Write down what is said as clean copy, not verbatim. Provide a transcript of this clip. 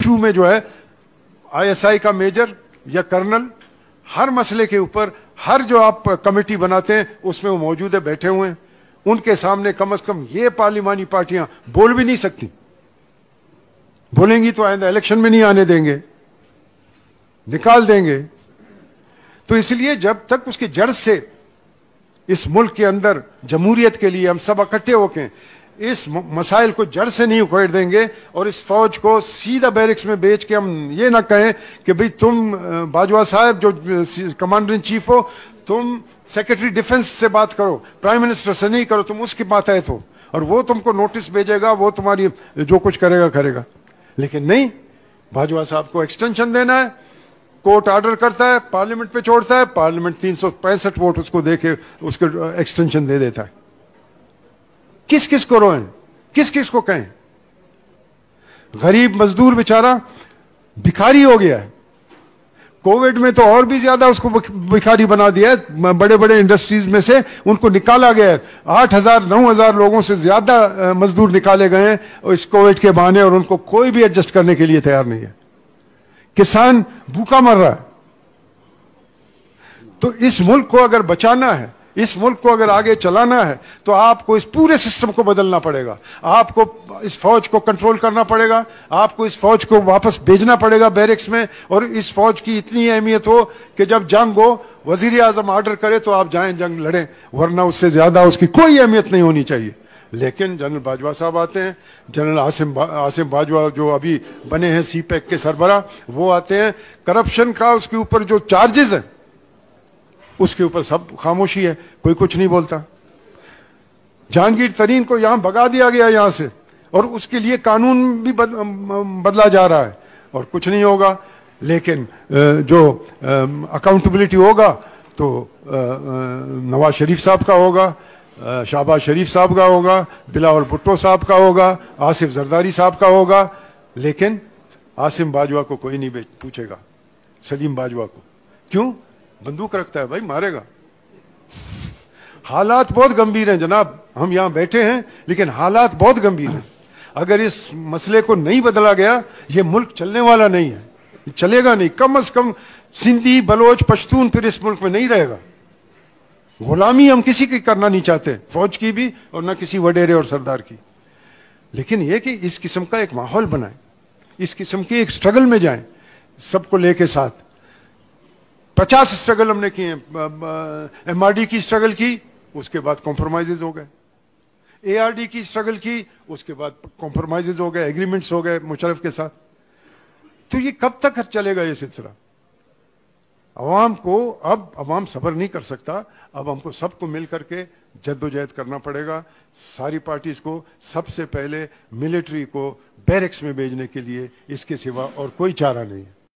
Issue میں جو ہے ISI کا میجر یا کرنل ہر مسئلے کے اوپر ہر جو آپ کمیٹی بناتے ہیں اس میں وہ موجود ہے, بیٹھے ہوئے ہیں. ان کے سامنے کم از کم یہ پارلیمانی پارٹیاں بول بھی نہیں سکتی. بولیں گی تو آئندہ الیکشن میں نہیں آنے دیں گے, نکال دیں گے. تو اس لیے جب تک اس کی جڑ سے اس ملک کے اندر جمہوریت کے لیے ہم سب اکٹھے ہو کے اس مسائل کو جڑ سے نہیں اکھیڑ دیں گے اور اس فوج کو سیدھا بیرکس میں بیچ کے ہم یہ نہ کہیں کہ بھئی تم باجوہ صاحب جو کمانڈر ان چیف ہو, تم سیکرٹری ڈیفنس سے بات کرو, پرائم منسٹر سے نہیں کرو, تم اس کے ماتحت ہو اور وہ تم کو نوٹس بھیجے گا, وہ تمہاری جو کچھ کرے گا. لیکن نہیں, باجوہ صاحب کو ایکسٹینشن دینا ہے, کورٹ آرڈر کرتا ہے, پارلیمنٹ پہ چھوڑتا ہے, پارلیمنٹ 365 ووٹ اس کو دے کے اس کو ایکسٹینشن دے دیتا ہے. کس کس کو روئیں, کس کس کو کہیں؟ غریب مزدور بیچارہ بھکاری ہو گیا ہے. کووڈ میں تو اور بھی زیادہ اس کو بھکاری بنا دیا ہے. بڑے بڑے انڈسٹریز میں سے ان کو نکالا گیا ہے. 8,000 9,000 لوگوں سے زیادہ مزدور نکالے گئے ہیں اس کووڈ کے بہانے, اور ان کو کوئی بھی ایڈجسٹ کرنے کے لیے تیار نہیں ہے. کسان بھوکا مر رہا ہے. تو اس ملک کو اگر بچانا ہے, اس ملک کو اگر آگے چلانا ہے, تو آپ کو اس پورے سسٹم کو بدلنا پڑے گا. آپ کو اس فوج کو کنٹرول کرنا پڑے گا, آپ کو اس فوج کو واپس بھیجنا پڑے گا بیرکس میں, اور اس فوج کی اتنی اہمیت ہو کہ جب جنگ ہو وزیر اعظم آرڈر کرے تو آپ جائیں جنگ لڑیں, ورنہ اس سے زیادہ اس کی کوئی اہمیت نہیں ہونی چاہیے. لیکن جنرل باجوہ صاحب آتے ہیں, جنرل عاصم باجوہ جو ابھی بنے ہیں سی پیک کے سربراہ, وہ آتے ہیں. کرپشن کا اس کے اوپر جو چارجز ہیں اس کے اوپر سب خاموشی ہے, کوئی کچھ نہیں بولتا. جہانگیر ترین کو یہاں بھگا دیا گیا یہاں سے, اور اس کے لیے قانون بھی بدلا جا رہا ہے, اور کچھ نہیں ہوگا. لیکن جو اکاؤنٹیبلٹی ہوگا تو نواز شریف صاحب کا ہوگا, شہباز شریف صاحب کا ہوگا, بلاول بھٹو صاحب کا ہوگا, آصف زرداری صاحب کا ہوگا. لیکن عاصم باجوہ کو کوئی نہیں پوچھے گا, سلیم باجوہ کو. کیوں؟ بندوق رکھتا ہے بھائی, مارے گا. حالات بہت گمبھیر ہیں جناب, ہم یہاں بیٹھے ہیں لیکن حالات بہت گمبھیر ہیں. اگر اس مسئلے کو نہیں بدلا گیا یہ ملک چلنے والا نہیں ہے, چلے گا نہیں. کم از کم سندھی, بلوچ, پشتون پھر اس ملک میں نہیں رہے گا. غلامی ہم کسی کی کرنا نہیں چاہتے, فوج کی بھی اور نہ کسی وڈیرے اور سردار کی. لیکن یہ کہ اس قسم کا ایک ماحول بنائیں, اس قسم کی ایک سٹرگل میں جائیں سب کو لے کے ساتھ. 50 سٹرگل ہم نے کیے ہیں. MRD کی سٹرگل کی, اس کے بعد کمپرومائزز ہو گئے. ARD کی سٹرگل کی, اس کے بعد کمپرومائزز ہو گئے, ایگریمنٹس ہو گئے مشرف کے ساتھ. تو یہ کب تک چلے گا یہ سلسلہ؟ عوام کو اب عوام صبر نہیں کر سکتا. اب ہم کو سب کو مل کر کے جدوجہد کرنا پڑے گا. ساری پارٹیز کو سب سے پہلے ملٹری کو بیرکس میں بھیجنے کے لیے, اس کے سوا اور کوئی چارہ نہیں ہے.